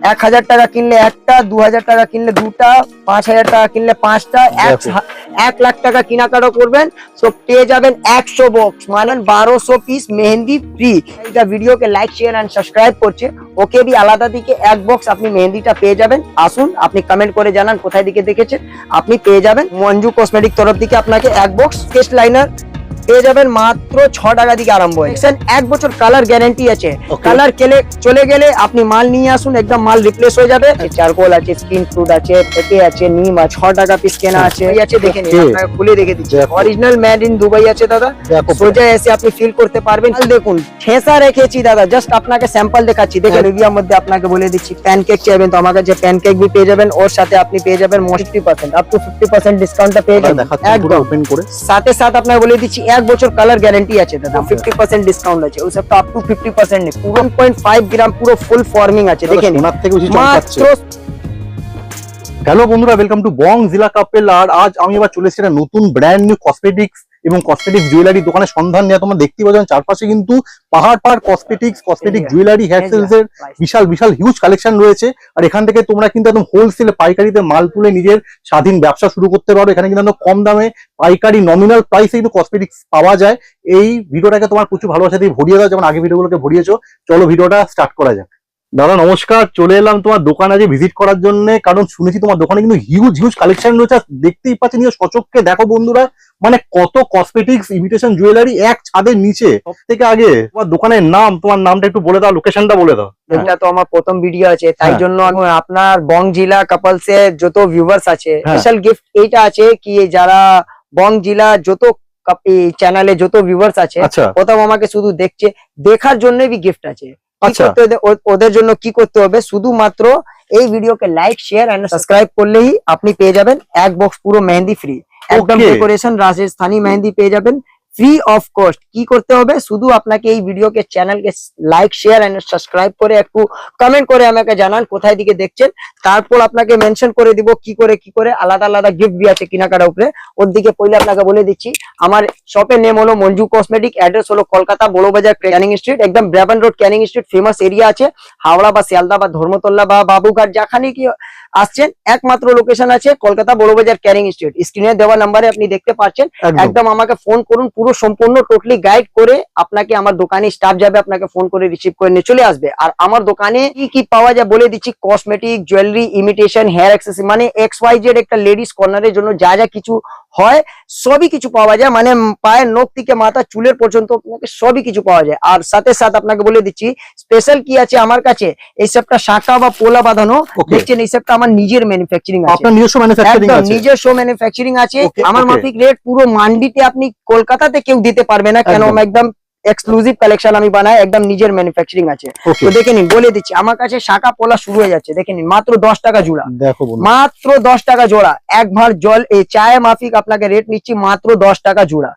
1000 টাকা কিনলে একটা, 2000 টাকা কিনলে দুটা, 5000 টাকা কিনলে পাঁচটা, 1 লাখ টাকা কেনাকাটা করবেন তো পেয়ে যাবেন 100 বক্স মানে 1200 পিস মেহেন্দি ফ্রি। এটা ভিডিওকে লাইক শেয়ার এন্ড সাবস্ক্রাইব করছে, ওকে भी আলাদা দিকে 1 বক্স আপনি মেহেন্দিটা পেয়ে যাবেন। আসুন আপনি কমেন্ট করে জানান কোথায় দিকে দেখেছেন, আপনি পেয়ে যাবেন। মঞ্জু কসমেটিক তরফ থেকে আপনাকে 1 বক্স স্কেচ লাইনার পেয়ে যাবেন মাত্র 6 টাকা থেকে আরম্ভ হয়েছে। 1 বছর কালার গ্যারান্টি আছে, কালার চলে গেলে আপনি মাল নিয়ে আসুন, একদম মাল রিপ্লেস হয়ে যাবে। চারকোল আছে, স্কিন ফ্রুট আছে, পেঁপে আছে, নিম আছে, 6 টাকা পিস কেনা আছে। এই আছে দেখেন, আপনাকে খুলে দেখে দিচ্ছি, অরিজিনাল মেড ইন দুবাই আছে দাদা। সোজা এসে আপনি ফিল করতে পারবেন। দেখুন ঠেসা রেখেছি দাদা, জাস্ট আপনাকে স্যাম্পল দেখাচ্ছি। দেখেন রিভিউর মধ্যে আপনাকে বলে দিচ্ছি, প্যানকেক চাইবেন তো আমার কাছে প্যানকেক भी পেয়ে যাবেন, ওর সাথে আপনি পেয়ে যাবেন 50% আপ টু 50% ডিসকাউন্টটা পেয়ে যাবেন একদম ওপেন করে। সাথে সাথে আপনাকে বলে দিচ্ছি 1 বছর কালার গ্যারান্টি আছে দাদা, 50% ডিসকাউন্ট আছে, ওই সবটা আপ টু 50% নেই। 1.5 গ্রাম পুরো ফুল ফর্মিং আছে, দেখেন ওনার থেকে বেশি চমকাচ্ছে। হ্যালো বন্ধুরা, ওয়েলকাম টু বং জিলা কাপেল। আর আজ আমি এবার চলে এসেছি একটা নতুন ব্র্যান্ড নিউ কসমেটিক্স এবং কসমেটিক জুয়েলারি দোকানের সন্ধান নিয়ে। তোমরা দেখতে পাচ্ছ চারপাশে কিন্তু পাহাড় কসমেটিক জুয়েলারি হেয়ারস্টাইলস এর বিশাল হিউজ কালেকশন রয়েছে। আর এখান থেকে তোমরা কিন্তু একদম হোলসেলে পাইকারিতে মাল তুলে নিজের স্বাধীন ব্যবসা শুরু করতে পারো। এখানে কিন্তু কম দামে পাইকারি নমিনাল প্রাইসে কিন্তু কসমেটিক্স পাওয়া যায়। এই ভিডিওটাকে তোমার প্রচুর ভালোবাসা দিয়ে ভরিয়ে দাও, যেমন আগে ভিডিওগুলোকে ভরিয়েছো। চলো ভিডিওটা স্টার্ট করা যাক। দাদা নমস্কার, চলে এলাম তোমার দোকান আজ ভিজিট করার জন্য, কারণ শুনেছি তোমার দোকানে কিন্তু হিউজ কালেকশন রয়েছে। দেখতেই পাচ্ছি, নিয়ে সচক্ষে দেখো বন্ধুরা, মানে কত কসমেটিক্স ইমিটেশন জুয়েলারি এক ছাদের নিচে। সব থেকে আগে তোমার দোকানের নাম, তোমার নামটা একটু বলে দাও, লোকেশনটা বলে দাও। এটা তো আমার প্রথম ভিডিও আছে, তাই জন্য আমি আপনার বং জিলা কাপলস এর যত ভিউয়ার্স আছে স্পেশাল গিফট এইটা আছে কি, যারা বং জিলা যত চ্যানেলে যত ভিউয়ার্স আছে প্রথম আমাকে শুধু দেখছে, দেখার জন্য भी গিফট আছে। ওদের জন্য কি করতে হবে, শুধুমাত্র এই ভিডিওকে লাইক শেয়ার এন্ড সাবস্ক্রাইব করলেই আপনি পেয়ে যাবেন 1 বক্স পুরো মেহেন্দি ফ্রি, একদম ডেকোরেশন রাজস্থানী মেহেন্দি পেয়ে যাবেন ফ্রি অফ কস্ট। কি করতে হবে, শুধু আপনাকে এই ভিডিওকে চ্যানেলকে লাইক শেয়ার এন্ড সাবস্ক্রাইব করে একটু কমেন্ট করে আমাকে জানান কোথায় দিকে দেখছেন, তারপর আপনাকে মেনশন করে দিব কি করে আলাদা গিফট भी আছে কেনাকাটার উপরে। ওর দিকে পয়লা আপনাকে বলে দিচ্ছি, আমার শপের নেম হলো মঞ্জু কসমেটিক, অ্যাড্রেস হলো কলকাতা বড়বাজার ক্যানিং স্ট্রিট, একদম Brabourne road Canning Street famous area আছে। হাওড়া বা শিয়ালদা বা ধর্মতলা বা বাবুঘাট যেখানে কি আসছেন, একমাত্র লোকেশন আছে কলকাতা বড়বাজার ক্যানিং স্ট্রিট। স্ক্রিনে দেওয়া নাম্বারে আপনি দেখতে পাচ্ছেন, একদম আমাকে ফোন করুন, পুরো সম্পূর্ণ টোটালি গাইড করে আপনাকে আমার দোকানে স্টাফ যাবে, আপনাকে ফোন করে রিসিভ করে নিয়ে চলে আসবে। আর আমার দোকানে কি পাওয়া যায় বলে দিচ্ছি, cosmetic jewellery imitation hair accessory, মানে XYZ একটা লেডিস কর্নারের জন্য যা কিছু হয় সবই কিছু পাওয়া যায়, মানে পায়ের নখ থেকে মাথা চুলের পর্যন্ত আপনাকে সবই কিছু পাওয়া যায়। আর সাথে আপনাকে বলে দিচ্ছি স্পেশাল কি আছে আমার কাছে, এই সবটা শাখা বা পোলা বাঁধানো দেখছেন, এই সবটা আমার নিজের ম্যানুফ্যাকচারিং আছে, আপনার নিজস্ব ম্যানুফ্যাকচারিং আছে, নিজস্ব ম্যানুফ্যাকচারিং আছে। আমার মাফিক রেট পুরো মান্ডিতে আপনি কলকাতাতে কেউ দিতে পারবে না, কেন একদম এক্সক্লুসিভ কালেকশন আমি বানাই, একদম নিজের ম্যানুফ্যাকচারিং আছে। তো দেখে নিন, বলে দিচ্ছি আমার কাছে শাখা পোলা শুরু হয়ে যাচ্ছে, দেখে নিন মাত্র 10 টাকা জোড়া, মাত্র 10 টাকা জোড়া। এক ভার জল এই চায় মাফিক আপনাকে রেট নিচ্ছি মাত্র 10 টাকা জোড়া,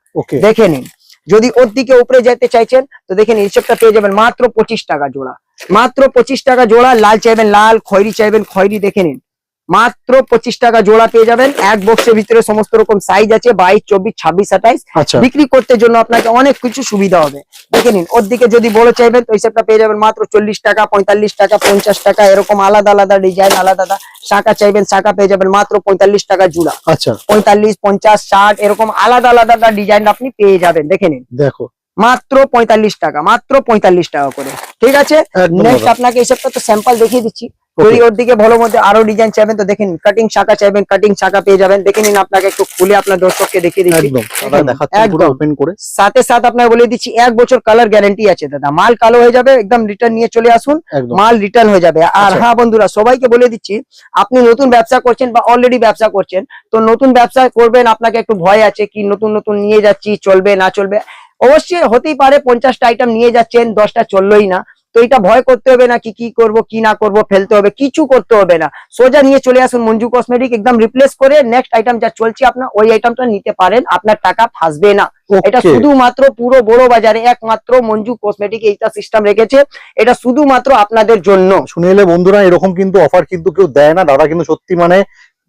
দেখে নিন। যদি ওর দিকে উপরে যেতে চাইছেন তো দেখেন এই সবটা পেয়ে যাবেন মাত্র 25 টাকা জোড়া, মাত্র 25 টাকা জোড়া। লাল চাইবেন লাল, খয়েরি চাইবেন খয়েরি, দেখে নিন মাত্র 25 টাকা জোড়া পেয়ে যাবেন। এক বক্সের ভিতরে সমস্ত রকম সাইজ আছে, 22, 24, 26, 28। বিক্রি করতে জন্য আপনাকে অনেক কিছু সুবিধা হবে, দেখে নিন। ওর দিকে যদি বড় চাইবেন তো এই সবটা পেয়ে যাবেন মাত্র 40 টাকা, 45 টাকা, 50 টাকা, এরকম আলাদা ডিজাইন আলাদা। শাখা চাইবেন শাখা পেয়ে যাবেন মাত্র 45 টাকা জোড়া, 45, 50, 60 এরকম আলাদা ডিজাইন আপনি পেয়ে যাবেন, দেখে নিন। দেখো মাত্র 45 টাকা, মাত্র 45 টাকা করে, ঠিক আছে। নেক্সট আপনাকে এই সবটা তো স্যাম্পল দেখিয়ে দিচ্ছি। যদি ওর দিকে ভালো মধ্যে আরো ডিজাইন চাইবেন তো দেখেন, কাটিং শাখা চাইবেন কাটিং শাখা পেয়ে যাবেন, দেখে নিন। আপনাকে একটু খুলে আপনার দর্শককে দেখিয়ে দিচ্ছি, সাথে আপনাকে বলে দিচ্ছি 1 বছর কালার গ্যারান্টি আছে দাদা। মাল কালো হয়ে যাবে একদম রিটার্ন নিয়ে চলে আসুন, মাল রিটার্ন হয়ে যাবে। আর হ্যাঁ বন্ধুরা, সবাইকে বলে দিচ্ছি, আপনি নতুন ব্যবসা করছেন বা অলরেডি ব্যবসা করছেন, তো নতুন ব্যবসা করবেন আপনাকে একটু ভয় আছে কি নতুন নিয়ে যাচ্ছি চলবে না চলবে। অবশ্যই হতেই পারে 50টা আইটেম নিয়ে যাচ্ছেন 10টা চললোই না, তো এটা ভয় করতে হবে না কি করব কি না করব, ফেলতে হবে, কিছু করতে হবে না। সোজা নিয়ে চলে আসুন মঞ্জু কসমেটিক, একদম রিপ্লেস করে নেক্সট আইটেম যা চলছে আপনার ওই আইটেমটা নিতে পারেন, আপনার টাকা ফাঁসবে না। এটা শুধুমাত্র পুরো বড় বাজারে একমাত্র মঞ্জু কসমেটিক এইটা সিস্টেম রেখেছে, এটা শুধুমাত্র আপনাদের জন্য। শুনে এলে বন্ধুরা, এরকম কিন্তু অফার কিন্তু কেউ দেয় না দাদা, কিন্তু সত্যি মানে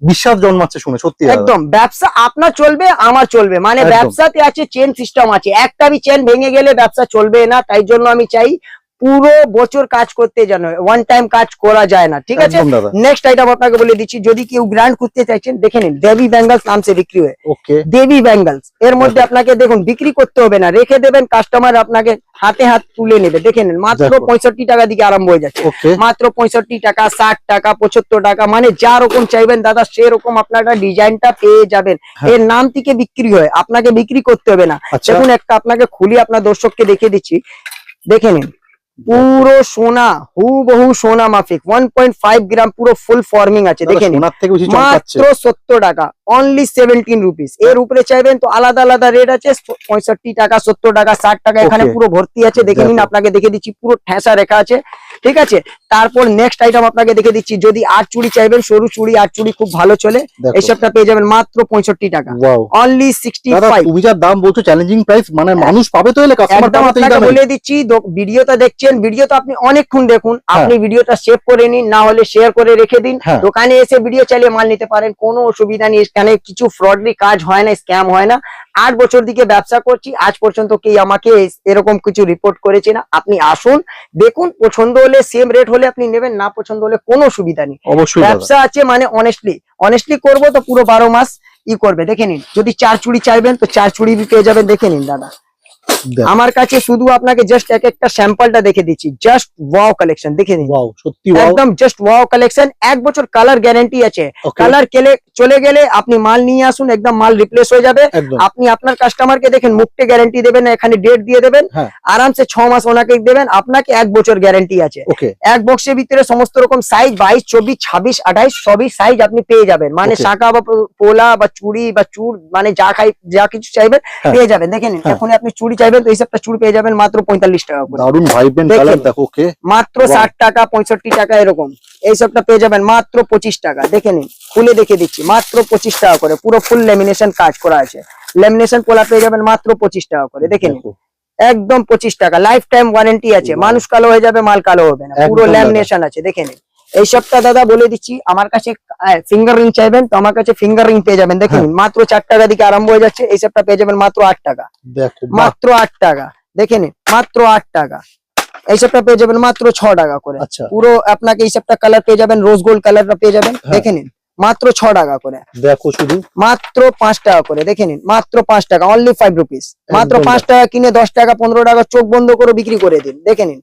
বিশ্বাস জন্মাচ্ছে শুনে, সত্যি একদম। ব্যবসা আপনার চলবে আমার চলবে, মানে ব্যবসাতে আছে চেন সিস্টেম আছে, একটা চেন ভেঙে গেলে ব্যবসা চলবে না। তাই জন্য আমি চাই পুরো বছর কাজ করতে জানো, ওয়ান টাইম কাজ করা যায় না, ঠিক আছে। একদম দাদা। নেক্সট আইটেম আপনাকে বলে দিচ্ছি, যদি কেউ ব্র্যান্ড করতে চাইছেন দেখে নিন, দেবী ব্যাঙ্গলস নাম সে বিক্রি হয়, ওকে, দেবী ব্যাঙ্গলস। এর মধ্যে আপনাকে দেখুন বিক্রি করতে হবে না, রেখে দেবেন, কাস্টমার আপনাকে হাতে হাত তুলে নেবে। দেখে নিন মাত্র দেখো। 65 টাকা দিকে আরম্ভ হয়ে যাচ্ছে, ওকে, মাত্র 65 টাকা, 60 টাকা, 75 টাকা, মানে যা রকম চাইবেন দাদা সেরকম আপনারা ডিজাইনটা পেয়ে যাবেন। হ্যাঁ। এর নাম থেকে বিক্রি হয়, আপনাকে বিক্রি করতে হবে না। আচ্ছা। দেখুন একটা আপনাকে খুলি আপনার দর্শককে দেখিয়ে দিচ্ছি, দেখে নিন পুরো সোনা, হুবহু সোনা মাফিক, 1.5 গ্রাম, পুরো ফুল ফর্মিং আছে। দেখে নিন সোনার থেকে বেশি চমকাচ্ছে। মাত্র 70 টাকা, অনলি 17 রুপিস। এর উপরে চাইবেন তো আলাদা আলাদা রেট আছে, 65 টাকা, 70 টাকা, 60 টাকা, এখানে Okay. পুরো ভর্তি আছে। দেখে নিন, দেখো। আপনাকে দেখে দিচ্ছি পুরো ঠেসা রেখা আছে, ঠিক আছে। তারপর নেক্সট আইটেম আপনাকে দেখে দিচ্ছি, যদি আট চুড়ি চাইবেন, সরু চুড়ি, আট চুড়ি খুব ভালো চলে, দেখো। এইসবটা পেয়ে যাবেন মাত্র 65 টাকা, ওয়াও, অনলি দাদা 65। তুমি যা দাম বলছো চ্যালেঞ্জিং প্রাইস, মানে মানুষ পাবে তো, এলে কাস্টমার একদম পাবে তো এই আপনাকে দামে? বলে দিচ্ছি, ভিডিওটা দেখছেন, ভিডিও তো আপনি অনেকক্ষণ দেখুন, আপনি ভিডিওটা সেভ করে নিন, না হলে শেয়ার করে রেখে দিন। হ্যাঁ। দোকানে এসে ভিডিও চালিয়ে মাল নিতে পারেন, কোনো অসুবিধা নেই। এখানে কিছু ফ্রডলি কাজ হয় না, স্ক্যাম হয় না। 8 বছর দিকে ব্যবসা করছি, আজ পর্যন্ত কেউ আমাকে এরকম কিছু রিপোর্ট করেছে না। আপনি আসুন, দেখুন, পছন্দ হলে সেম রেট হলে আপনি নেবেন, না পছন্দ হলে কোনো অসুবিধা নেই। অবশ্যই দাদা। ব্যবসা আছে মানে অনেস্টলি করবো তো পুরো 12 মাস করবে। দেখে নিন, যদি 4 চুড়ি চাইবেন তো 4 চুড়ি পেয়ে যাবেন। দেখে নিন দাদা, দেখো। আমার কাছে শুধু আপনাকে জাস্ট একটা স্যাম্পলটা দেখে দিচ্ছি, জাস্ট ওয়াও কালেকশন, দেখে নিন, ওয়াও, সত্যি ওয়াও। একদম জাস্ট ওয়াও কালেকশন। 1 বছর কালার গ্যারান্টি আছে, Okay. কালার চলে গেলে আপনি মাল নিয়ে আসুন, একদম মাল রিপ্লেস হয়ে যাবে। একদম। আপনি আপনার কাস্টমারকে দেখেন মুখে গ্যারান্টি দেবেন না, এখানে ডেট দিয়ে দেবেন, হ্যাঁ। আরামসে 6 মাস ওনাকে দেবেন, আপনাকে 1 বছর গ্যারান্টি আছে। ওকে, এক বক্সের ভিতরে সমস্ত রকম সাইজ 22, 24, 26, 28 সবই সাইজ আপনি পেয়ে যাবেন, মানে Okay. শাঁখা বা পোলা বা চুড়ি বা চূড়, মানে যা কিছু চাইবেন হ্যাঁ। পেয়ে যাবেন। দেখে নিন, হ্যাঁ। এখন আপনি চুড়ি চাইবেন তো এই সবটা চুড়ি পেয়ে যাবেন মাত্র 45 টাকা করে, দারুন ভাইব্রেন্ট দেখেন। কালার, দেখো। ওকে, মাত্র Wow. 60 টাকা, 65 টাকা, এরকম এই সবটা পেয়ে যাবেন মাত্র 25 টাকা। দেখে নিন, খুলে দেখে দিচ্ছি, মাত্র 25 টাকা করে, পুরো ফুল লেমিনেশন কাজ করা আছে। লেমিনেশন পোলা পেয়ে যাবেন মাত্র 25 টাকা করে। দেখে নিন, দেখো। একদম 25 টাকা, লাইফ টাইম ওয়ারেন্টি আছে, Wow. মানুষ কালো হয়ে যাবে, মাল কালো হবে না, পুরো একদম দাদা। ল্যামিনেশন আছে। দেখে নিন, এই সবটা দাদা বলে দিচ্ছি, আমার কাছে ফিঙ্গার রিং চাইবেন তো আমার কাছে ফিঙ্গার রিং পেয়ে যাবেন। দেখে হ্যাঁ। নিন, মাত্র 4 টাকা দিকে আরম্ভ হয়ে যাচ্ছে, এই সবটা পেয়ে যাবেন মাত্র 8 টাকা, দেখো, বাহ। মাত্র 8 টাকা। দেখে নিন, মাত্র 8 টাকা। এইসবটা পেয়ে যাবেন মাত্র 6 টাকা করে। আচ্ছা, পুরো আপনাকে এইসবটা কালার পেয়ে যাবেন, রোজ গোল্ড কালারটা পেয়ে যাবেন। হ্যাঁ। দেখে নিন, মাত্র 6 টাকা করে, দেখো শুধু। মাত্র 5 টাকা করে। দেখে নিন, মাত্র 5 টাকা, অনলি 5 রুপিস। মাত্র একদম 5 টাকা কিনে 10 টাকা 15 টাকা চোখ বন্ধ করে বিক্রি করে দিন। দেখে নিন,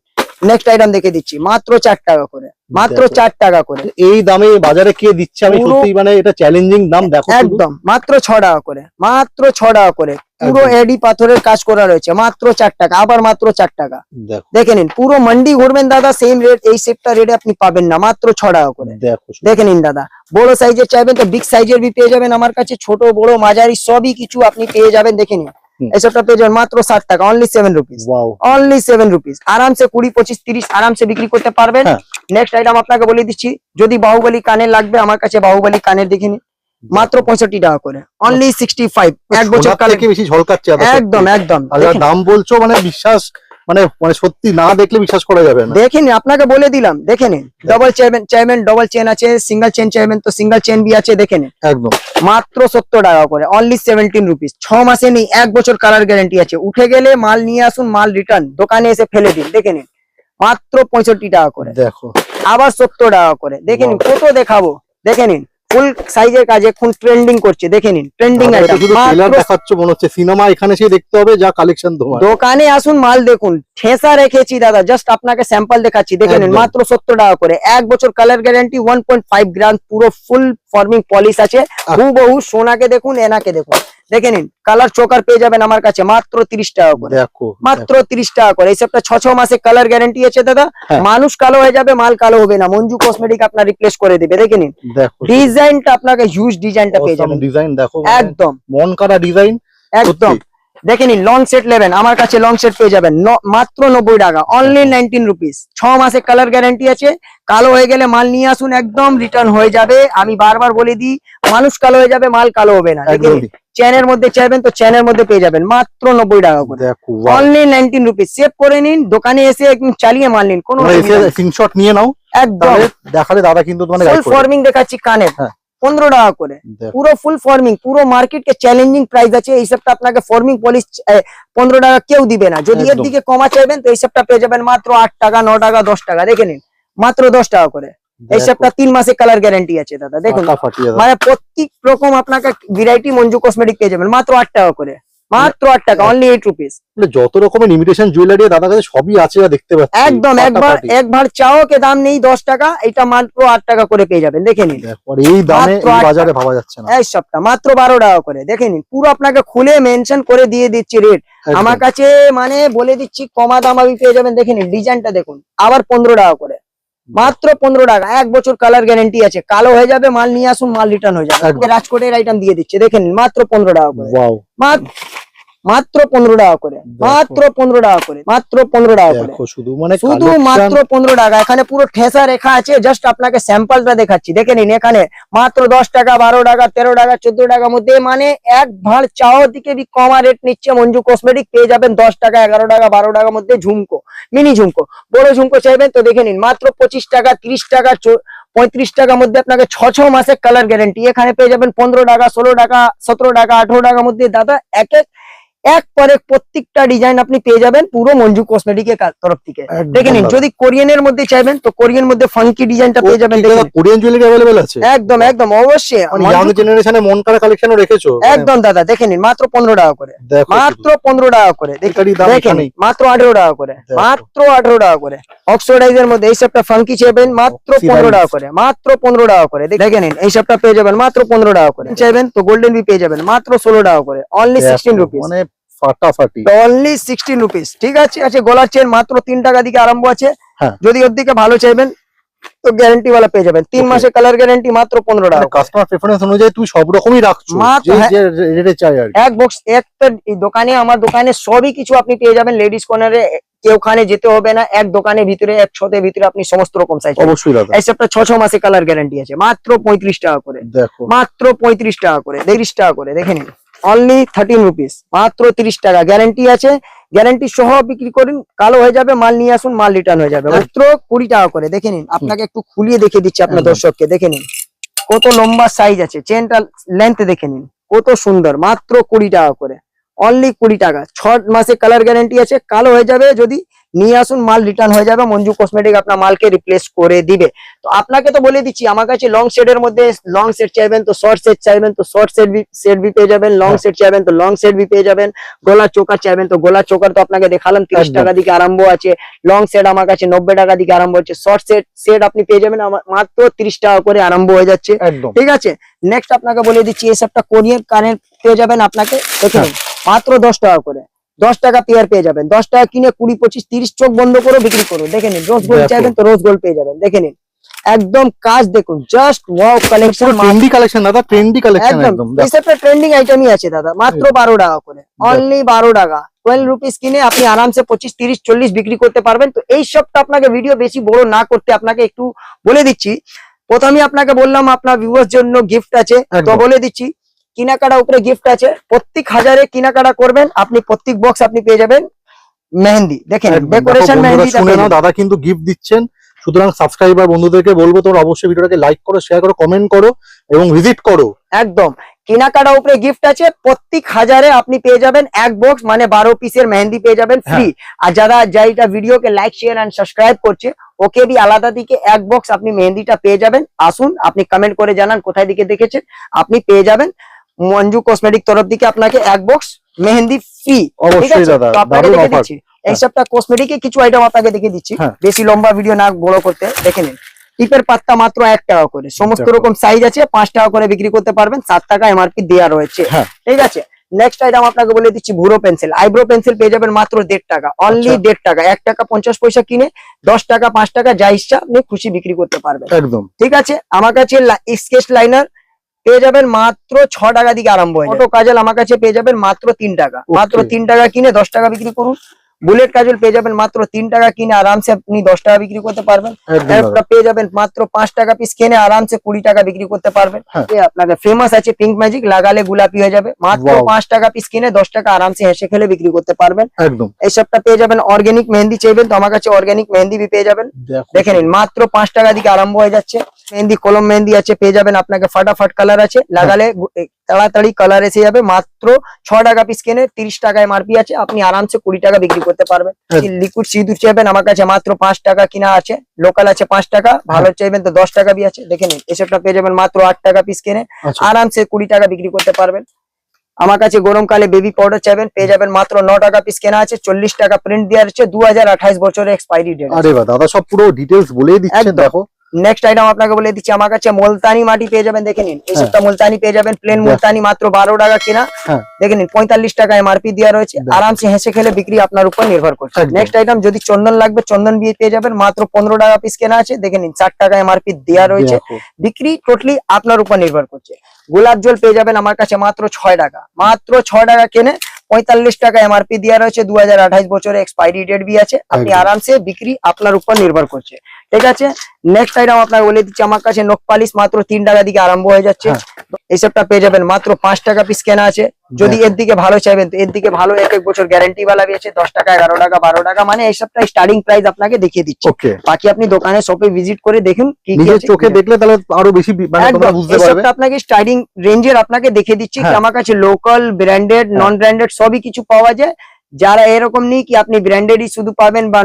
নেক্সট আইটেম দেখে দিচ্ছি, মাত্র 4 টাকা করে, মাত্র দেখো। 4 টাকা করে, এই দামে বাজারে কে দিচ্ছে? আমি পুরো- সত্যি মানে এটা চ্যালেঞ্জিং দাম, দেখো শুধু। একদম মাত্র 6 টাকা করে, মাত্র 6 টাকা করে, পুরো একদম। এডি পাথরের কাজ করা রয়েছে, মাত্র 4 টাকা, আবার মাত্র 4 টাকা। দেখো, দেখে নিন, পুরো মান্ডি ঘুরবেন দাদা, সেম রেট, এই সেটটা রেটে আপনি পাবেন না, মাত্র 6 টাকা করে। দেখো শুধু। দেখে নিন দাদা, বড় সাইজের চাইবেন তো বিগ সাইজের বি পেয়ে যাবেন আমার কাছে, ছোট বড় মাঝারি সবই কিছু আপনি পেয়ে যাবেন। দেখে নিন, হুম। এসবটা পেয়ে যাবেন মাত্র 60 টাকা, only 7 rupees, wow, only 7 rupees. আরামসে 20, 25, 30 আরামসে বিক্রি করতে পারবেন। হ্যাঁ। নেক্সট আইটেম আপনাকে বলে দিচ্ছি, যদি বাহুবলী কানের লাগবে আমার কাছে বাহুবলী কানের দেখে নিন, মাত্র 65 টাকা করে, অনলি 65। 1 বছর সোনার কালে, থেকে বেশি ঝলকাচ্ছে দাদা, সত্যি। একদম একদম। আর যা দেখেন, দাম বলছো, মানে বিশ্বাস, মানে মানে সত্যি না দেখলে বিশ্বাস করা যাবে না। দেখে নিন, আপনাকে বলে দিলাম। দেখে নিন, ডবল চাইবেন ডবল চেন আছে, সিঙ্গেল চেন চাইবেন তো সিঙ্গেল চেন বি আছে। দেখে নিন, একদম। মাত্র 70 টাকা করে, অনলি 17 রুপিস। 6 মাসে নেই, 1 বছর কালার গ্যারান্টি আছে। উঠে গেলে মাল নিয়ে আসুন, মাল রিটার্ন, দোকানে এসে ফেলে দিন। দেখে নিন, মাত্র 65 টাকা করে, দেখো, আবার 70 টাকা করে। দেখে নিন, কত দেখাবো। দেখে নিন, ফুল সাইজের কাজ এখন ট্রেন্ডিং করছে। দেখে নিন, ট্রেন্ডিং দাদা, এটা আইটেম, শুধু ট্রেলার মাত্র দেখাচ্ছ মনে হচ্ছে, সিনেমা এখানে এসে দেখতে হবে, যা কালেকশন তোমার। দোকানে আসুন, মাল দেখুন, ঠেসা রেখেছি দাদা, জাস্ট আপনাকে স্যাম্পল দেখাচ্ছি। দেখে নিন, একদম। মাত্র 70 টাকা করে, 1 বছর কালার গ্যারান্টি, 1.5 গ্রাম, পুরো ফুল ফর্মিং পলিশ আছে। হুবহু সোনাকে দেখুন, এনাকে দেখুন। দেখে নিন, কালার চোকার পেয়ে যাবেন আমার কাছে মাত্র 30 টাকা করে, দেখো, মাত্র 30 টাকা করে। এইসবটা 6 মাসে কালার গ্যারান্টি আছে দাদা, হ্যাঁ। মানুষ কালো হয়ে যাবে, মাল কালো হবে না, মঞ্জু কসমেটিক আপনার রিপ্লেস করে দেবে। দেখে নিন, দেখো ডিজাইনটা আপনাকে হিউজ ডিজাইনটা পেয়ে যাবেন, ডিজাইন, দেখো একদম মন কাড়া ডিজাইন, একদম। দেখে নিন, লং সেট নেবেন আমার কাছে, লং সেট পেয়ে যাবেন মাত্র 90 টাকা, অনলি 19 রুপিস। 6 মাসে কালার গ্যারান্টি আছে, কালো হয়ে গেলে মাল নিয়ে আসুন, একদম রিটার্ন হয়ে যাবে। আমি বারবার বলে দিই, মানুষ কালো হয়ে যাবে, মাল কালো হবে না। দেখে নিন, চেনের মধ্যে চাইবেন তো চেনের মধ্যে পেয়ে যাবেন মাত্র 90 টাকা করে, দেখো, অনলি 19 রুপিস। সেভ করে নিন, দোকানে এসে একদম চালিয়ে মাল নিন, কোনো স্ক্রিনশট নিয়ে নাও, একদম। তাহলে দেখালে দাদা কিন্তু তোমার ফুল ফর্মিং দেখাচ্ছি কানের, হ্যাঁ। 15 টাকা করে। দেখো, পুরো ফুল ফর্মিং, পুরো মার্কেট কে চ্যালেঞ্জিং প্রাইস আছে। এই সবটা আপনাকে ফর্মিং পলিশ 15 টাকা কেউ দিবে না। যদি এর একদম। দিকে কমা চাইবেন তো এই সবটা পেয়ে যাবেন মাত্র 8 টাকা, 9 টাকা, 10 টাকা। দেখে নিন, মাত্র 10 টাকা করে। এই সবটা 3 মাসের কালার গ্যারান্টি আছে দাদা। দেখুন, ফাটাফাটি দাদা। মানে প্রত্যেক রকম আপনাকে ভ্যারাইটি মঞ্জু কসমেটিক পেয়ে যাবেন মাত্র 8 টাকা করে, মাত্র 8 টাকা, অনলি 8 রুপিস। মানে যত রকমের ইমিটেশন জুয়েলারি দাদার কাছে সবই আছে যা দেখতে পাচ্ছি। একদম, একবার চাও কে দাম নেই 10 টাকা, এটা মাত্র 8 টাকা করে পেয়ে যাবেন। দেখে নিন, দেখো, আর এই দামে মাত্র এই 8 বাজারে টাকা। ভাবা যাচ্ছে না। এই সবটা মাত্র 12 টাকা করে। দেখে নিন, পুরো আপনাকে খুলে মেনশন করে দিয়ে দিচ্ছি রেট একদম। আমার কাছে, মানে বলে দিচ্ছি কমা দামাবি পেয়ে যাবেন। দেখে নিন, ডিজাইনটা দেখুন, আবার 15 টাকা করে, মাত্র 15 টাকা। 1 বছর কালার গ্যারান্টি আছে, কালো হয়ে যাবে মাল নিয়ে আসুন, মাল রিটার্ন হয়ে যাবে। একদম। রাজকোটের আইটেম দিয়ে দিচ্ছে, দেখে নিন, মাত্র 15 টাকা করে, ওয়াও, মাত্র 15 টাকা করে, মাত্র 15 টাকা করে, মাত্র 15 টাকা করে, দেখো শুধু মানে শুধু মাত্র 15 টাকা। এখানে পুরো ঠেসা রেখা আছে, জাস্ট আপনাকে স্যাম্পলটা দেখাচ্ছি। দেখে নিন, এখানে মাত্র 10 টাকা, 12 টাকা, 13 টাকা, 14 টাকার মধ্যে, মানে এক ভাড় চাও দিকে বি কমা রেট নিচ্ছে মঞ্জু কসমেটিক। পেয়ে যাবেন 10 টাকা, 11 টাকা, 12 টাকার মধ্যে ঝুমকো, মিনি ঝুমকো। বড় ঝুমকো চাইবেন তো দেখে নিন, মাত্র 25 টাকা, 30 টাকা, 35 টাকার মধ্যে আপনাকে 6 মাসের কালার গ্যারান্টি। এখানে পেয়ে যাবেন 15 টাকা, 16 টাকা, 17 টাকা, 18 টাকার মধ্যে। দাদা এক পরে প্রত্যেকটা ডিজাইন আপনি পেয়ে যাবেন পুরো মঞ্জু কসমেটিকের তরফ থেকে। একদম দেখে নিন, দাদা। যদি কোরিয়ানের মধ্যে চাইবেন তো কোরিয়ান মধ্যে ফাঙ্কি ডিজাইনটা পেয়ে যাবেন। দেখে নিন, কোরিয়ান জুয়েলারি अवेलेबल আছে। একদম একদম অবশ্যই ইয়াং জেনারেশনে মন কাড়া কালেকশনও রেখেছো। একদম দাদা। দেখে নিন, মাত্র 15 টাকা করে, দেখো মাত্র 15 টাকা করে। এটারই দাম দেখেন, এখানেই। মাত্র 18 টাকা করে, দেখো। মাত্র 18 টাকা করে। অক্সিডাইজের মধ্যে এই সবটা ফাঙ্কি চাইবেন মাত্র 15 টাকা করে, মাত্র 15 টাকা করে। দেখে নিন, এই সবটা পেয়ে যাবেন মাত্র 15 টাকা করে। চাইবেন তো গোল্ডেন বি পেয়ে যাবেন মাত্র 16 টাকা করে, অনলি 16 রুপিস, মানে ফাটাফাটি। Only 16 rupees. ঠিক আছে, আছে গলার চেন মাত্র 3 টাকা দিকে আরম্ভ আছে। হ্যাঁ। যদি ওর দিকে ভালো চাইবেন তো গ্যারান্টি वाला পেয়ে যাবেন 3 Okay. মাসের কালার গ্যারান্টি মাত্র 15 টাকা করে। কাস্টমার প্রেফারেন্স অনুযায়ী তুই সব রকমই রাখছো, মাত্র, যে হ্যাঁ। যে রেটে চাই আর কি। এক বক্স একটা এই দোকানে, আমার দোকানে সবই কিছু আপনি পেয়ে যাবেন। লেডিস কর্নারে কেউ ওখানে যেতে হবে না, এক দোকানের ভিতরে, এক ছতের ভিতরে আপনি সমস্ত রকম সাইজ অবশ্যই দাদা। এই সবটা 6 মাসের কালার গ্যারান্টি আছে, মাত্র 35 টাকা করে, দেখো মাত্র 35 টাকা করে, 30 টাকা করে। দেখে নিন, অনলি 13 রুপিস, মাত্র 30 টাকা। গ্যারান্টি আছে, গ্যারান্টি সহ বিক্রি করুন। কালো হয়ে যাবে, মাল নিয়ে আসুন, মাল রিটার্ন হয়ে যাবে। মাত্র 20 টাকা করে। দেখে নিন, আপনাকে একটু খুলিয়ে দেখে দিচ্ছি আপনার একদম। দর্শককে। দেখে নিন কত লম্বা সাইজ আছে, চেনটা লেন্থ দেখে নিন কত সুন্দর, মাত্র 20 টাকা করে, অনলি 20 টাকা। 6 মাসের কালার গ্যারান্টি আছে, কালো হয়ে যাবে যদি নিয়ে আসুন, মাল রিটার্ন হয়ে যাবে। মঞ্জু কসমেটিক আপনার মালকে রিপ্লেস করে দিবে। তো আপনাকে তো বলে দিচ্ছি, আমার কাছে লং সেটের মধ্যে লং সেট চাইবেন তো শর্ট সেট চাইবেন তো শর্ট সেট বি পেয়ে যাবেন, লং সেট চাইবেন তো লং সেট বি পেয়ে যাবেন, গলা চোকার চাইবেন তো গলা চোকার তো আপনাকে দেখালাম 30 একদম। টাকা দিকে আরম্ভ আছে। লং সেট আমার কাছে 90 টাকা দিকে আরম্ভ হচ্ছে। শর্ট সেট আপনি পেয়ে যাবেন মাত্র 30 টাকা করে আরম্ভ হয়ে যাচ্ছে। একদম। ঠিক আছে, নেক্সট আপনাকে বলে দিচ্ছি, এই সবটা কোরিয়ান কানের পেয়ে যাবেন আপনাকে। দেখে নিন, মাত্র 10 টাকা করে, 10 টাকা পেয়ার পেয়ে যাবেন। 10 টাকা কিনে 20, 25, 30 চোখ বন্ধ করে বিক্রি করুন। দেখে নিন, রোজ গোল্ড দেখো। চাইবেন তো রোজ গোল্ড পেয়ে যাবেন। দেখে নিন, একদম কাজ দেখুন, just wow collection, trendy collection দাদা, ট্রেন্ডি কালেকশন একদম। একদম। এই সবটা ট্রেন্ডিং আইটেমই আছে দাদা, মাত্র 12 টাকা করে, অনলি 12 টাকা। 12 রুপিস কিনে আপনি আরামসে 25, 30, 40 বিক্রি করতে পারবেন। তো এই সবটা আপনাকে ভিডিও বেশি বড় না করতে আপনাকে একটু বলে দিচ্ছি। প্রথমে আপনাকে বললাম আপনার ভিউয়ার্স জন্য গিফট আছে, তো একদম। বলে দিচ্ছি কিনাকাটা উপরে গিফট আছে। প্রত্যেক 1000-এ কিনাকাটা করবেন আপনি, প্রত্যেক বক্স আপনি পেয়ে যাবেন মেহেন্দি। দেখেন একদম। ডেকোরেশন দেখো বন্ধুরা, মেহেন্দিটা শুনে পেয়ে নাও, যাবেন। দাদা কিন্তু গিফট দিচ্ছেন। সুতরাং সাবস্ক্রাইবার বন্ধুদেরকে বলবো তোমরা অবশ্যই ভিডিওটাকে লাইক করো, শেয়ার করো, কমেন্ট করো এবং ভিজিট করো। একদম, কেনাকাটা উপরে গিফট আছে। প্রত্যেক 1000-এ আপনি পেয়ে যাবেন এক বক্স, মানে 12 পিসের মেহেন্দি পেয়ে যাবেন ফ্রি। আর যারা যাইটা ভিডিওকে লাইক, শেয়ার এন্ড সাবস্ক্রাইব করছে, ওকে भी আলাদা দিকে এক বক্স আপনি মেহেন্দিটা পেয়ে যাবেন। আসুন, আপনি কমেন্ট করে জানান কোথায় দিকে দেখেছেন, আপনি পেয়ে যাবেন। মঞ্জু কসমেটিক তরফ থেকে আপনাকে এক বক্স মেহেন্দি ফ্রি। ঠিক অবশ্যই আছে, দাদা, তো আপনাকে দারুণ দেখে অফার। দিচ্ছি এই সবটা কসমেটিকে কিছু আইটেম আপনাকে দেখে দিচ্ছি। হ্যাঁ। বেশি লম্বা ভিডিও না বড় করতে, দেখে নিন। টিপের পাত্তা মাত্র 1 টাকা করে, সমস্ত দেখো। রকম সাইজ আছে, 5 টাকা করে বিক্রি করতে পারবেন, 7 টাকা এমআরপি দেওয়া রয়েছে। হ্যাঁ। ঠিক আছে, নেক্সট আইটেম আপনাকে বলে দিচ্ছি ভুরো পেন্সিল, আইব্রো পেন্সিল পেয়ে যাবেন মাত্র 1.5 টাকা, অনলি আচ্ছা। 1.5 টাকা। 1 টাকা 50 পয়সা কিনে 10 টাকা 5 টাকা যা ইচ্ছা আপনি খুশি বিক্রি করতে পারবেন। একদম। ঠিক আছে, আমার কাছে স্কেচ লাইনার পেয়ে যাবেন মাত্র 6 টাকা দিকে আরম্ভ হয়। অটো কাজল আমার কাছে পেয়ে যাবেন মাত্র 3 টাকা, মাত্র 3 টাকা কিনে 10 টাকা বিক্রি করুন। বুলেট কাজল পেয়ে যাবেন মাত্র 3 টাকা কিনে আরামসে আপনি 10 টাকা বিক্রি করতে পারবেন। একদম একটা দাদা। পেয়ে যাবেন মাত্র 5 টাকা পিস কিনে আরামসে 20 টাকা বিক্রি করতে পারবেন। হ্যাঁ। আপনাকে ফেমাস আছে পিঙ্ক ম্যাজিক, লাগালে গোলাপি হয়ে যাবে, মাত্র Wow. 5 টাকা পিস কিনে 10 টাকা আরামসে হেসে খেলে বিক্রি করতে পারবেন। একদম। এই সবটা পেয়ে যাবেন। অর্গানিক মেহেন্দি চাইবেন তো আমার কাছে অর্গানিক মেহেন্দি পেয়ে যাবেন। দেখে নিন, মাত্র 5 টাকা দিকে আরম্ভ হয়ে যাচ্ছে। মেহেন্দি কলম মেহেন্দি আছে পেয়ে যাবেন, আপনাকে ফাটাফাট কালার আছে, লাগালে তাড়াতাড়ি কালার এসে যাবে। মাত্র 6 টাকা পিস কেনে 30 টাকা এমআরপি আছে, আপনি আরামসে 20 টাকা বিক্রি করতে পারবেন। লিকুইড সিঁদুর চাইবেন আমার কাছে মাত্র 5 টাকা কিনা আছে, লোকাল আছে 5 টাকা, ভালো চাইবেন তো 10 টাকা বি আছে। দেখে নিন এসবটা পেয়ে যাবেন মাত্র 8 টাকা পিস কেনে আরামসে 20 টাকা বিক্রি করতে পারবেন। আমার কাছে গরমকালে বেবি পাউডার চাইবেন পেয়ে যাবেন মাত্র 9 টাকা পিস কেনা আছে, 40 টাকা প্রিন্ট দেওয়া আছে, 2028 বছরের এক্সপায়ারি ডেট। আরে বাহ, দাদা সব পুরো ডিটেলস বলেই দিচ্ছেন। দেখো নেক্সট আইটেম আপনাকে বলে দিচ্ছি, আমার কাছে মুলতানি মাটি পেয়ে যাবেন। দেখে নিন এই সবটা মুলতানি পেয়ে যাবেন, প্লেন মুলতানি মাত্র 12 টাকা কিনা। দেখে নিন 45 টাকা এমআরপি দেওয়া রয়েছে, আরামসে হেসে খেলে বিক্রি আপনার উপর নির্ভর করছে। নেক্সট আইটেম যদি চন্দন লাগবে, চন্দন বিয়ে পেয়ে যাবেন মাত্র 15 টাকা পিস কেনা আছে। দেখে নিন 4 টাকা এমআরপি দেওয়া রয়েছে, বিক্রি টোটালি আপনার উপর নির্ভর করছে। গোলাপ জল পেয়ে যাবেন আমার কাছে মাত্র 6 টাকা, মাত্র 6 টাকা কেনে 45 টাকা এমআরপি দেওয়া রয়েছে, 2028 বছরে এক্সপায়ারি ডেট বি আছে, আপনি আরামসে বিক্রি আপনার উপর নির্ভর করছে। ঠিক আছে, নেক্সট আইটেম আপনাকে বলে দিচ্ছি, আমার কাছে নখ পালিশ মাত্র 3 টাকা দিকে আরম্ভ হয়ে যাচ্ছে। এইসবটা পেয়ে যাবেন মাত্র 5 টাকা পিস কেনা আছে। যদি এর দিকে ভালো চাইবেন তো এর দিকে ভালো 1 বছর গ্যারান্টি वाला भी আছে, 10 টাকা 11 টাকা 12 টাকা, মানে এইসবটা স্টার্টিং প্রাইস আপনাকে দেখিয়ে দিচ্ছি। বাকি আপনি দোকানে শপে ভিজিট করে দেখুন কি কি আছে, চোখে দেখলে তাহলে আরো বেশি মানে তোমরা বুঝতে পারবে। এইসবটা আপনাকে স্টার্টিং রেঞ্জের আপনাকে দেখিয়ে দিচ্ছি কি আমার কাছে লোকাল, ব্র্যান্ডেড, নন ব্র্যান্ডেড সবই কিছু পাওয়া যায়। যারা এরকম নেই কি আপনি ব্র্যান্ডেডই শুধু পাবেন বা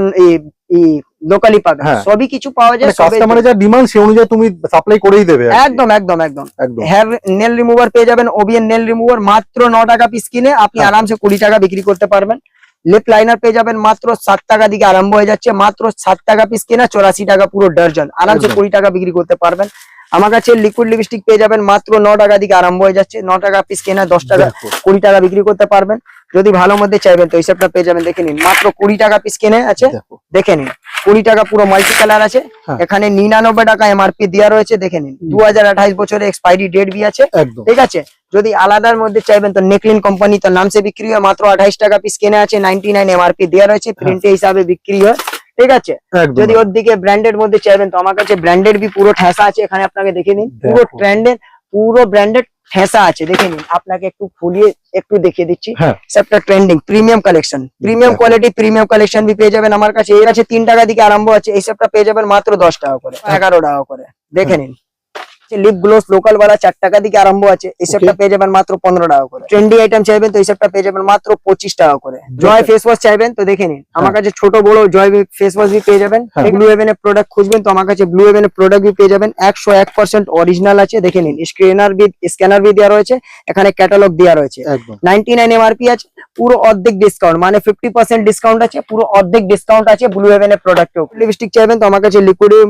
লোকালি পাবেন, সবই কিছু পাওয়া যায়। কাস্টমারের যা ডিমান্ড সেই অনুযায়ী তুমি সাপ্লাই করেই দেবে। একদম একদম একদম। হেয়ার নেল রিমুভার পেয়ে যাবেন, ওবিএন নেল রিমুভার মাত্র 9 টাকা পিস কিনে আপনি আরামসে 20 টাকা বিক্রি করতে পারবেন। লিপ লাইনার পেয়ে যাবেন মাত্র 7 টাকা দিকে আরম্ভ হয়ে যাচ্ছে, মাত্র 7 টাকা পিস কিনা 84 টাকা পুরো ডজন, আরামসে 20 টাকা বিক্রি করতে পারবেন। আমার কাছে লিকুইড লিপস্টিক পেয়ে যাবেন মাত্র 9 টাকা দিকে আরম্ভ হয়ে যাচ্ছে, 9 টাকা পিস কেনা 10 টাকা 20 টাকা বিক্রি করতে পারবেন। যদি ভালো মধ্যে চাইবেন তো এইসবটা পেয়ে যাবেন। দেখে নিন মাত্র 20 টাকা পিস কেনে আছে, দেখে নিন 20 টাকা পুরো মাল্টি কালার আছে, এখানে 99 টাকা এমআরপি দেওয়া রয়েছে। দেখে নিন 2028 বছরে এক্সপায়ারি ডেট বি আছে। ঠিক আছে, যদি আলাদার মধ্যে চাইবেন তো নেকলিন কোম্পানি তো নাম সে বিক্রি হয়, মাত্র 28 টাকা পিস কেনে আছে, 99 এমআরপি দেওয়া রয়েছে, প্রিন্টে হিসাবে বিক্রি হয়। ঠিক আছে, যদি ওর দিকে ব্র্যান্ডেড মধ্যে চাইবেন তো আমার কাছে ব্র্যান্ডেড বি পুরো ঠেসা আছে, এখানে আপনাকে দেখে নিন পুরো ট্রেন্ডের পুরো ব্র্যান্ডেড ঠেসা আছে। দেখে নিন আপনাকে একটু খুলিয়ে একটু দেখিয়ে দিচ্ছি, সবটা trending premium collection, premium quality premium collection বি পেয়ে যাবেন আমার কাছে। এর আছে 3 টাকা দিকে আরম্ভ আছে, এই সবটা পেয়ে যাবেন মাত্র 10 টাকা করে, 11 টাকা করে। দেখে নিন লিপ গ্লোস লোকাল वाला 4 টাকা দিকে আরম্ভ আছে, এই সবটা পেয়ে যাবেন মাত্র 15 টাকা করে। ট্রেন্ডি আইটেম চাইবেন তো এই সবটা পেয়ে যাবেন মাত্র 25 টাকা করে। জয় ফেস ওয়াশ চাইবেন তো দেখে নিন আমার কাছে ছোট বড় জয় ফেস ওয়াশ বি পেয়ে যাবেন। ব্লু হেভেন এর প্রোডাক্ট খুঁজবেন তো আমার কাছে ব্লু হেভেন এর প্রোডাক্ট বি পেয়ে যাবেন, 101% অরিজিনাল আছে। দেখে নিন স্ক্যানার বি দেওয়া রয়েছে, এখানে ক্যাটালগ দেওয়া রয়েছে, 99 এমআরপি আছে, পুরো অর্ধেক ডিসকাউন্ট, মানে 50% ডিসকাউন্ট আছে, পুরো অর্ধেক ডিসকাউন্ট আছে ব্লু হেভেন এর প্রোডাক্টে। লিপস্টিক চাইবেন তো আমার কাছে লিকুইডের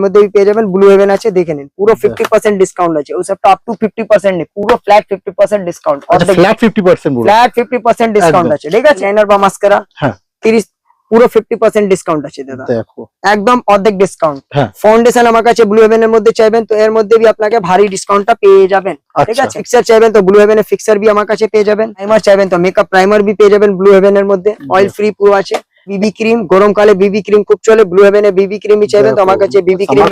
মধ্যে পেয়ে যাবেন, ব্লু হেভেন আছে। দেখে নিন পুরো 50% ডিসকাউন্ট আছে, ওই সবটা আপ টু 50% নেই, পুরো flat 50% discount, flat 50% flat 50% discount আছে। ঠিক আছে, লাইনার বা মাস্কারা 30 পুরো 50% ডিসকাউন্ট আছে দাদা, একদম অর্ধেক ডিসকাউন্ট। ফাউন্ডেশন আমার কাছে ব্লু হেভেন এর মধ্যে চাইবেন তো এর মধ্যে বি আপনাকে ভারী ডিসকাউন্টটা পেয়ে যাবেন। ঠিক আছে, ফিক্সার চাইবেন তো ব্লু হেভেন এর ফিক্সার বি আমার কাছে পেয়ে যাবেন। প্রাইমার চাইবেন তো মেকআপ প্রাইমার বি পেয়ে যাবেন ব্লু হেভেন এর মধ্যে, অয়েল ফ্রি পুরো আছে। বিবি ক্রিম গরমকালে বিবি ক্রিম খুব চলে, ব্লু হেভেন এর বিবি ক্রিম চাইবেন তো আমার কাছে বিবি ক্রিম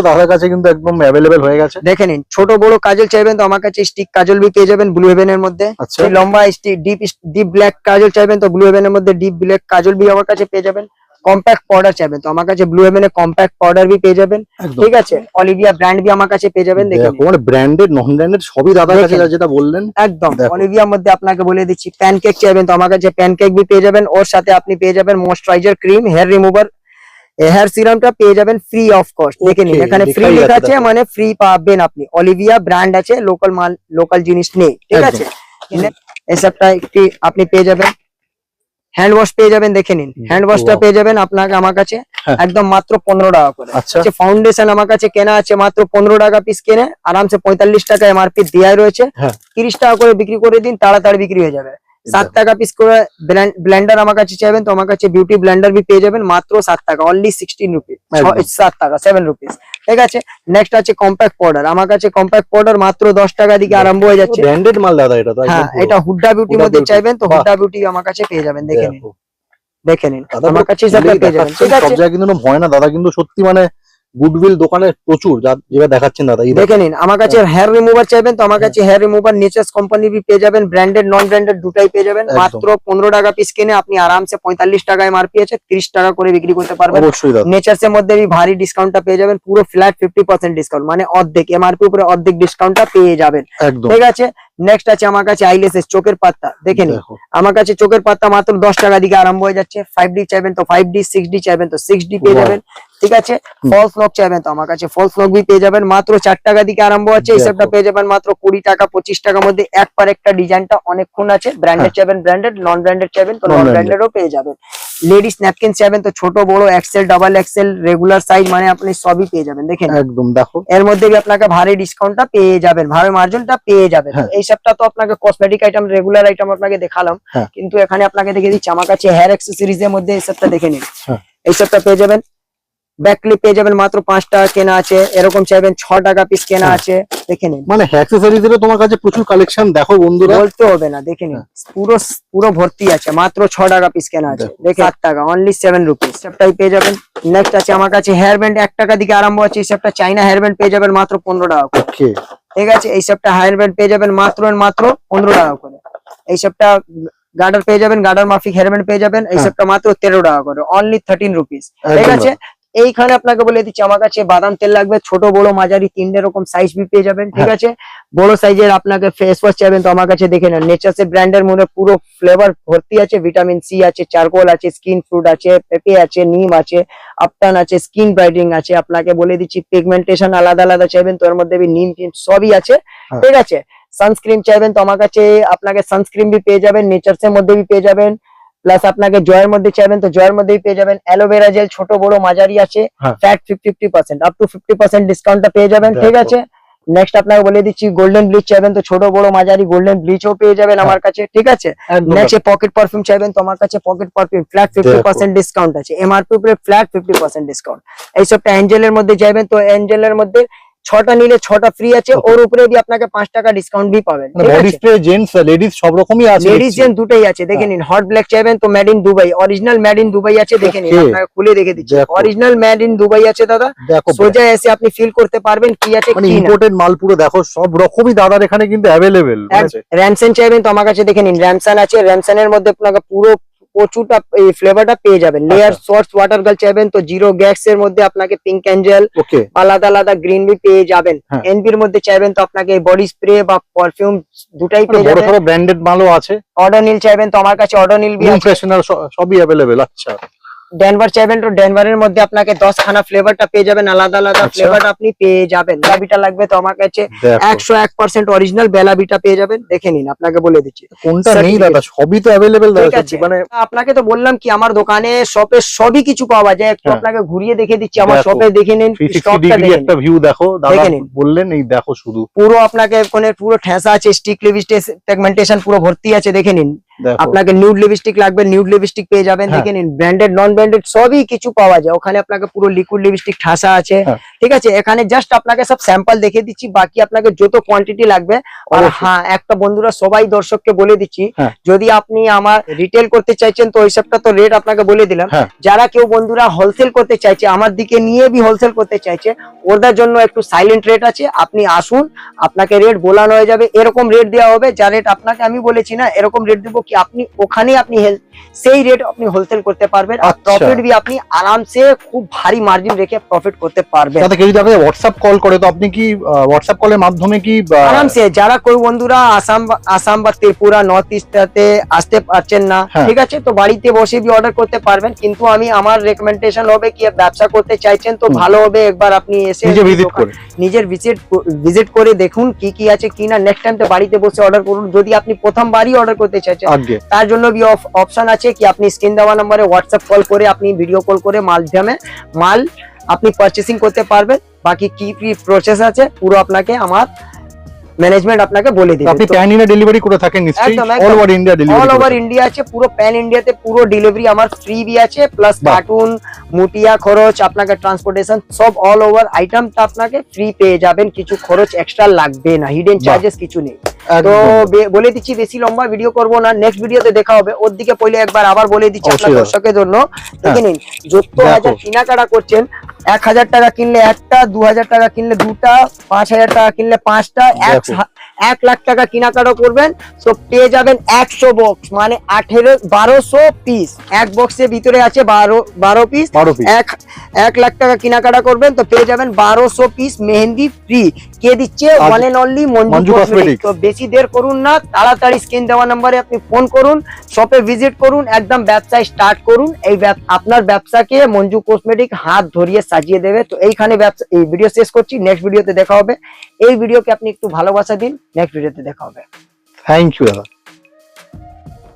দাদার কাছে কিন্তু একদম অ্যাভেলেবল হয়ে গেছে। দেখে নিন ছোট বড় কাজল চাইবেন তো আমার কাছে স্টিক কাজল বি পেয়ে যাবেন ব্লু হেভেন এর মধ্যে। লম্বা ডিপ ব্ল্যাক কাজল চাইবেন তো ব্লু হেভেন এর মধ্যে ডিপ ব্ল্যাক কাজল বি আমার কাছে পেয়ে যাবেন। কম্প্যাক্ট পাউডার চাইবেন তো আমার কাছে ব্লু হেভেন এর কম্প্যাক্ট পাউডার বি পেয়ে যাবেন। ঠিক আছে, অলিভিয়া ব্র্যান্ড বি আমার কাছে পেয়ে যাবেন। দেখুন মানে ব্র্যান্ডেড নন ব্র্যান্ডেড সবই দাদার কাছে, যেটা বললেন একদম। অলিভিয়ার মধ্যে আপনাকে বলে দিচ্ছি প্যানকেক চাইবেন তো আমার কাছে প্যানকেক বি পেয়ে যাবেন, ওর সাথে আপনি পেয়ে যাবেন moisturiser cream, hair remover, hair সিরামটা পেয়ে যাবেন ফ্রি অফ কস্ট। দেখে নিন এখানে ফ্রি লেখা আছে, মানে ফ্রি পাবেন আপনি। অলিভিয়া ব্র্যান্ড আছে, লোকাল মাল লোকাল জিনিস নেই। ঠিক আছে, এসবটা একটি আপনি পেয়ে যাবেন। হ্যান্ড ওয়াশ পেয়ে যাবেন, দেখে নিন হ্যান্ড ওয়াশটা পেয়ে যাবেন আপনাকে আমার কাছে একদম মাত্র 15 টাকা করে। আচ্ছা, ফাউন্ডেশন আমার কাছে কেনা আছে মাত্র 15 টাকা পিস কেনে আরামসে 45 টাকা এমআরপি দেওয়া রয়েছে, 30 টাকা করে বিক্রি করে দিন, তাড়াতাড়ি বিক্রি হয়ে যাবে। 7 টাকা পিস করে ব্লেন্ডার আমার কাছে চাইবেন তো আমার কাছে বিউটি ব্লেন্ডার বি পেয়ে যাবেন মাত্র 7 টাকা, অনলি 16 রুপিস, 7 টাকা 7 রুপিস। ঠিক আছে, নেক্সট আছে কম্প্যাক্ট পাউডার, আমার কাছে কম্প্যাক্ট পাউডার মাত্র 10 টাকা দিকে আরম্ভ হয়ে যাচ্ছে। ব্র্যান্ডেড মাল দাদা এটা তো। হ্যাঁ, এটা হুড্ডা বিউটির মধ্যে চাইবেন তো হুড্ডা বিউটি আমার কাছে পেয়ে যাবেন। দেখে নিন, দেখে নিন আমার কাছে সবটা পেয়ে যাবেন। ঠিক আছে, সব জায়গায় কিন্তু ভয় না দাদা, কিন্তু সত্যি মানে গুডউইল দোকানে প্রচুর যেটা দেখাচ্ছেন দাদা, এই দেখে নিন। আমার কাছে হেয়ার রিমুভার চাইবেন তো আমার কাছে হেয়ার রিমুভার নেচার্স কোম্পানি পেয়ে যাবেন, ব্র্যান্ডেড নন ব্র্যান্ডেড দুটাই পেয়ে যাবেন। একদম। মাত্র 15 টাকা পিস কিনে আপনি আরামসে 45 টাকায় এমআরপি আছে 30 টাকা করে বিক্রি করতে পারবেন। অবশ্যই দাদা। নেচার্স এর মধ্যে ভারী ডিসকাউন্টটা পেয়ে যাবেন, পুরো ফ্ল্যাট 50% ডিসকাউন্ট, মানে অর্ধেক এমআরপি উপরে অর্ধেক ডিসকাউন্টটা পেয়ে যাবেন। একদম। ঠিক আছে, নেক্সট আছে আমার কাছে আইলেসেস চোখের পাত্তা। দেখে নিন, দেখো। আমার কাছে চোখের পাত্তা মাত্র 10 টাকা দিকে আরম্ভ হয়ে যাচ্ছে। 5D চাইবেন তো 5D, 6D চাইবেন তো 6D পেয়ে Wow. যাবেন। ঠিক আছে, ফলস নক চাইবেন তো আমার কাছে ফলস নক বি পেয়ে যাবেন। মাত্র 4 টাকা দিকে আরম্ভ হচ্ছে, এই সবটা দেখো। পেয়ে যাবেন মাত্র 20 টাকা 25 টাকার মধ্যে। এক পর একটা ডিজাইনটা অনেকক্ষণ আছে। ব্র্যান্ডেড চাইবেন ব্র্যান্ডেড, নন ব্র্যান্ডেড চাইবেন তো নন Non-branded। ব্র্যান্ডেডও পেয়ে যাবেন। লেডিস ন্যাপকিন চাইবেন তো ছোট বড় XL double XL regular size, মানে আপনি সবই পেয়ে যাবেন। দেখেন একদম দেখো। এর মধ্যে আপনাকে ভারী ডিসকাউন্টটা পেয়ে যাবেন, ভারী মার্জিনটা পেয়ে যাবেন। হ্যাঁ। এই সবটা তো আপনাকে কসমেটিক আইটেম রেগুলার আইটেম আপনাকে দেখালাম, হ্যাঁ। কিন্তু এখানে আপনাকে দেখে দিচ্ছি আমার কাছে হেয়ার অ্যাক্সেসরিজ এর মধ্যে এই সবটা দেখে নিন। হ্যাঁ। এই সবটা পেয়ে যাবেন। ব্যাক ক্লিপ পেয়ে যাবেন মাত্র 5 টাকা কেনা আছে, এরকম চাইবেন 6 টাকা পিস কেনা হ্যাঁ। আছে। দেখে নিন, মানে অ্যাক্সেসরিজ এর তোমার কাছে প্রচুর কালেকশন, দেখো বন্ধুরা। বলতে হবে না, দেখে নিন পুরো পুরো ভর্তি আছে। মাত্র 6 টাকা পিস কেনা আছে, দেখো। দেখে 8 টাকা অনলি 7 রুপিস সবটাই পেয়ে যাবেন। নেক্সট আছে আমার কাছে হেয়ার ব্যান্ড 1 টাকা দিকে আরম্ভ হচ্ছে, এই সবটা চাইনা হেয়ার ব্যান্ড পেয়ে যাবেন মাত্র 15 টাকা করে। ওকে। ঠিক আছে, এই সবটা হেয়ার ব্যান্ড পেয়ে যাবেন মাত্র 15 টাকা করে। এই সবটা গার্ডার পেয়ে যাবেন, গার্ডার মাফিক হেয়ার ব্যান্ড পেয়ে যাবেন, এই হ্যাঁ। সবটা মাত্র 13 টাকা করে অনলি 13 রুপিস। ঠিক একদম আছে, এইখানে আপনাকে বলে দিচ্ছি আমার কাছে বাদাম তেল লাগবে ছোট বড় মাঝারি 3 রকম সাইজ বি পেয়ে যাবেন। ঠিক হ্যাঁ। আছে, বড় সাইজের আপনাকে ফেস ওয়াশ চাইবেন তো আমার কাছে দেখে নেন। নেচার্স এর ব্র্যান্ডের মধ্যে পুরো ফ্লেভার ভর্তি আছে, ভিটামিন সি আছে, চারকোল আছে, স্কিন ফ্রুট আছে, পেঁপে আছে, নিম আছে, আপটান আছে, স্কিন ব্রাইটেনিং আছে। আপনাকে বলে দিচ্ছি পিগমেন্টেশন আলাদা আলাদা চাইবেন তো এর মধ্যে নিম টিম সবই আছে। হ্যাঁ। ঠিক আছে, সানস্ক্রিন চাইবেন তো আমার কাছে আপনাকে সানস্ক্রিন বি পেয়ে যাবেন, নেচার্স এর মধ্যে বি পেয়ে যাবেন। প্লাস আপনাকে জয়ের মধ্যে চাইবেন তো জয়ের মধ্যেই পেয়ে যাবেন। অ্যালোভেরা জেল ছোট বড় মাঝারি আছে, হ্যাঁ। ফ্যাট 50% আপ টু 50% ডিসকাউন্টটা পেয়ে যাবেন। ঠিক দেখো। আছে, নেক্সট আপনাকে বলে দিচ্ছি গোল্ডেন ব্লিচ চাইবেন তো ছোট বড় মাঝারি গোল্ডেন ব্লিচও পেয়ে যাবেন আমার কাছে। ঠিক আছে, একদম নেক্সট পকেট পারফিউম চাইবেন তো আমার কাছে পকেট পারফিউম ফ্ল্যাট 50% ডিসকাউন্ট আছে, এমআরপি উপরে ফ্ল্যাট 50% ডিসকাউন্ট। এই সবটা অ্যাঞ্জেলের মধ্যে চাইবেন তো অ্যাঞ্জেলের মধ্যে 6টা নিলে 6টা ফ্রি আছে, Okay. ওর উপরে বি আপনাকে 5 টাকা ডিসকাউন্ট বি পাবেন। ঠিক বডি আছে, স্প্রে জেন্টস লেডিস সব রকমই আছে। লেডিস জেন দুটোই আছে। দেখে হ্যাঁ। নিন, হট ব্ল্যাক চাইবেন তো made in Dubai, original made in Dubai আছে। দেখে নিন, Okay. আপনাকে খুলে দেখে দিচ্ছি দেখো। অরিজিনাল মেড ইন দুবাই আছে দাদা। দেখো সোজা এসে আপনি ফিল করতে পারবেন কি আছে মানে কি না। ইম্পোর্টেড মাল পুরো দেখো, সব রকমই দাদার এখানে কিন্তু অ্যাভেলেবেল আছে। র্যামসন চাইবেন তো আমার কাছে দেখে নিন, র্যামসন আছে। র্যামসনের মধ্যে আপনাকে পুরো প্রচুরটা এই ফ্লেভারটা পেয়ে যাবেন। লেয়ার শর্টস ওয়াটার গার্ল চাইবেন তো জিরো গ্যাস এর মধ্যে আপনাকে পিঙ্ক অ্যাঞ্জেল ওকে। আলাদা আলাদা গ্রিন বি পেয়ে যাবেন। হ্যাঁ। এনবির মধ্যে চাইবেন তো আপনাকে বডি স্প্রে বা পারফিউম দুটাই পেয়ে বড় যাবেন। সড়ো ব্র্যান্ডেড মালও আছে। অডোনিল চাইবেন তো আমার কাছে অডোনিল বি রুম আছে। ফ্রেশনার সবই অ্যাভেলেবেল। আচ্ছা। ডেনভার চাইবেন তো ডেনভারের মধ্যে আপনাকে 10 খানা ফ্লেভারটা পেয়ে যাবেন, আলাদা আলাদা আচ্ছা। ফ্লেভারটা আপনি পেয়ে যাবেন। বেলাবিটা লাগবে তো আমার কাছে দেখো 101% অরিজিনাল বেলাবিটা পেয়ে যাবেন। দেখে নিন, আপনাকে বলে দিচ্ছি কোনটা নেই certificate। দাদা, সবই তো অ্যাভেলেবেল ঠিক দাদা আছে, মানে। আপনাকে তো বললাম কি আমার দোকানে শপে সবই কিছু পাওয়া যায়। একটু হ্যাঁ। আপনাকে ঘুরিয়ে দেখে দিচ্ছি আমার দেখো, শপে, দেখে নিন 360 স্টকটা ডিগ্রি দেখে একটা নিন। ভিউ দেখো দাদা, দেখে নিন। বললেন এই দেখো শুধু পুরো আপনাকে কোনের পুরো ঠেসা আছে, স্টিক লিপস্টিক সেগমেন্টেশন পুরো ভর্তি আছে। দেখে নিন, দেখো। আপনাকে নিউড লিপস্টিক লাগবে নিউড লিপস্টিক পেয়ে যাবেন। হ্যাঁ। দেখে নিন, ব্র্যান্ডেড নন ব্র্যান্ডেড সবই কিছু পাওয়া যায় ওখানে। আপনাকে পুরো লিকুইড লিপস্টিক ঠাসা আছে। হ্যাঁ। ঠিক আছে, এখানে জাস্ট আপনাকে সব স্যাম্পল দেখে দিচ্ছি, বাকি আপনাকে যত কোয়ান্টিটি লাগবে। আর অবশ্যই। হ্যাঁ, একটা বন্ধুরা সবাই দর্শককে বলে দিচ্ছি, হ্যাঁ। যদি আপনি আমার রিটেল করতে চাইছেন তো ওই সবটা তো রেট আপনাকে বলে দিলাম। হ্যাঁ। যারা কেউ বন্ধুরা হোলসেল করতে চাইছে, আমার দিকে নিয়ে বি হোলসেল করতে চাইছে, ওদের জন্য একটু সাইলেন্ট রেট আছে। আপনি আসুন, আপনাকে রেট বলানো হয়ে যাবে, এরকম রেট দেওয়া হবে যা রেট আপনাকে আমি বলেছি না, এরকম রেট দেবো কি আপনি ওখানে আপনি সেই রেট আপনি হোলসেল করতে পারবেন। আর আচ্ছা। প্রফিট বি আপনি আরামসে খুব ভারী মার্জিন রেখে প্রফিট করতে পারবেন। দাদা কেউ যদি আপনাকে হোয়াটসঅ্যাপ কল করে তো আপনি কি হোয়াটসঅ্যাপ কলের মাধ্যমে কি আরামসে, যারা কোই বন্ধুরা আসাম বা ত্রিপুরা নর্থ ইস্টে আসতে পারছেন না, হ্যাঁ। ঠিক আছে, তো বাড়িতে বসে বি অর্ডার করতে পারবেন। কিন্তু আমি আমার রেকমেন্ডেশন হবে কি ব্যবসা করতে চাইছেন তো ভালো হবে একবার আপনি এসে নিজে ভিজিট করে নিজের ভিজিট করে দেখুন কি কি আছে কি না। নেক্সট টাইম তো বাড়িতে বসে অর্ডার করুন। যদি আপনি প্রথমবারই অর্ডার করতে চাইছেন আগে তার জন্য বি অপশন আছে কি আপনি স্ক্রিন দেওয়া নম্বরে হোয়াটসঅ্যাপ কল করে আপনি ভিডিও কল করে মাধ্যমে মাল আপনি পারচেসিং করতে পারবেন। বাকি কি কি প্রসেস আছে পুরো আপনাকে আমার ম্যানেজমেন্ট আপনাকে বলে দিবে। আপনি প্যান ইন্ডিয়া ডেলিভারি করে থাকেন নিশ্চয়ই? একদম, all over India all delivery over India আছে, পুরো প্যান ইন্ডিয়াতে পুরো ডেলিভারি আমার ফ্রি বি আছে। প্লাস বাহ। কার্টুন মুটিয়া খরচ আপনাকে ট্রান্সপোর্টেশন সব অল ওভার আইটেম আপনাকে ফ্রি পেয়ে যাবেন, কিছু খরচ এক্সট্রা লাগবে না, হিডেন বাহ। চার্জেস কিছু নেই। তো একদম। বলে দিচ্ছি বেশি লম্বা ভিডিও করব না, নেক্সট ভিডিওতে দেখা হবে। ওর দিকে পহলে একবার আবার বলে দিচ্ছি আপনার অবশ্যই। দর্শকের জন্য, দেখে নিন। যত দেখো। হাজার কেনাকাটা করছেন, 1000 টাকা কিনলে একটা, 2000 টাকা কিনলে দুটা, 5000 টাকা কিনলে পাঁচটা, দেখো। 1 লাখ টাকা কেনাকাটা করবেন তো পেয়ে যাবেন 100 বক্স, মানে 1200 পিস। এক বক্সের ভিতরে আছে 12 পিস। 12 পিস। 1 লাখ টাকা কেনাকাটা করবেন তো পেয়ে যাবেন 1200 পিস মেহেন্দি ফ্রি। কে দিচ্ছে? আর one and only Manju Manju cosmetics. Cosmetics। তো বেশি দের করুন না, তাড়াতাড়ি স্ক্রিন দেওয়া নাম্বারে আপনি ফোন করুন, শপে ভিজিট করুন, একদম ব্যবসা স্টার্ট করুন। আপনার ব্যবসাকে মঞ্জু কসমেটিক হাত ধরিয়ে সাজিয়ে দেবে। তো এইখানে এই ভিডিও শেষ করছি, নেক্সট ভিডিওতে দেখা হবে। এই ভিডিওকে আপনি একটু ভালোবাসা দিন, নেক্সট ভিডিওতে দেখা হবে। থ্যাংক ইউ দাদা।